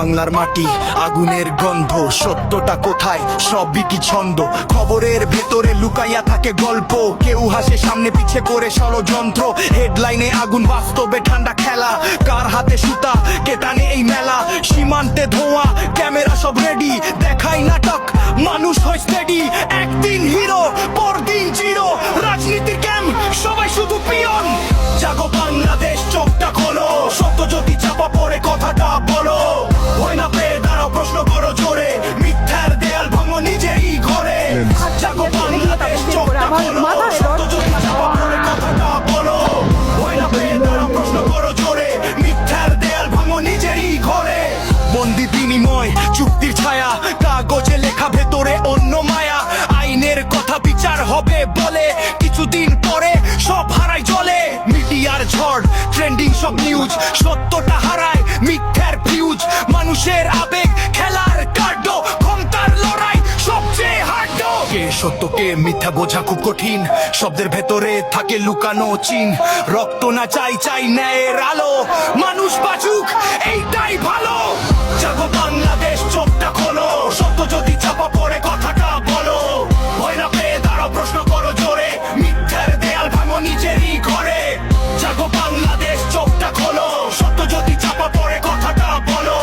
বাংলার মাটি, আগুনের গন্ধ, সত্যটা কোথায় সবই কি ছন্দ। খবরের ভেতরে লুকাইয়া থাকে গল্প, কেউ হাসে সামনে পিছে করে ষড়যন্ত্র। হেডলাইনে আগুন, বাস্তবে ঠান্ডা খেলা, কার হাতে সুতা কে টানে এই মেলা। সীমান্তে ধোঁয়া, ক্যামেরা সব রেডি, দেখাই নাটক মানুষ হয় স্টেডি। একদিন হিরো পরদিন জিরো, রাজনীতির ক্যাম্প সবাই শুধু পিয়ন। জাগো বাংলাদেশ, চোখটা খোলো, সত্য যদি চাপা পড়ে কথাটা বলো। ভয় না পেয়ে দাঁড়াও, প্রশ্ন করো জোরে, মিথ্যার দেয়াল ভাঙো নিজেরই ঘরে। জাগো বাংলাদেশ, চোখটা খোলো, সত্য যদি চাপা পড়ে কথাটা বলো। ভয় না পেয়ে দাঁড়াও, প্রশ্ন করো জোরে, মিথ্যার দেয়াল ভাঙো নিজেরই ঘরে। বন্দি বিনিময়, চুক্তির ছায়া, কাগজে লেখা ভেতরে অন্য মায়া। আইনের কথা বিচার হবে বলে, কিছুদিন পরে সব হারায় জলে। মিডিয়ার ঝড়, ট্রেন্ডিং সব নিউজ, সত্যটা হারায় মিথ্যার ফিউজ। মানুষের আবেগ খেলার কার্ড, ক্ষমতার লড়াই সবচেয়ে হার্ড। কে সত্য কে মিথ্যা বোঝা খুব কঠিন, শব্দের ভেতরে থাকে লুকানো চিন। রক্ত না চাই, চাই ন্যায়ের আলো, মানুষ বাঁচুক এইটাই ভালো। জাগো বাংলাদেশ, চোখটা খোলো, সত্য যদি চাপা পড়ে কথাটা বলো। ভয় না পেয়ে দাঁড়াও, প্রশ্ন করো জোরে, মিথ্যার দেয়াল ভাঙো নিজেরই ঘরে। জাগো বাংলাদেশ, চোখটা খোলো, সত্য যদি চাপা পড়ে কথাটা বলো।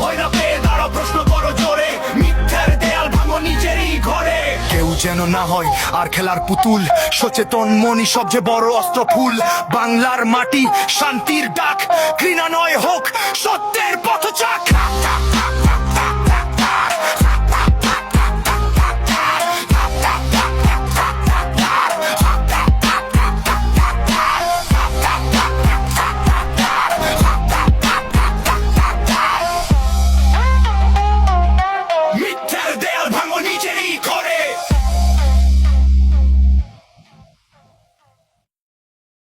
ভয় না পেয়ে দাঁড়াও, প্রশ্ন করো জোরে, মিথ্যার দেয়াল ভাঙো নিজেরই ঘরে। কেউ যেন না হয় আর খেলার পুতুল, সচেতন মনই সবচেয়ে বড় অস্ত্র ফুল। বাংলার মাটি শান্তির ডাক, ঘৃণা নয় হোক সত্যের পথচাক।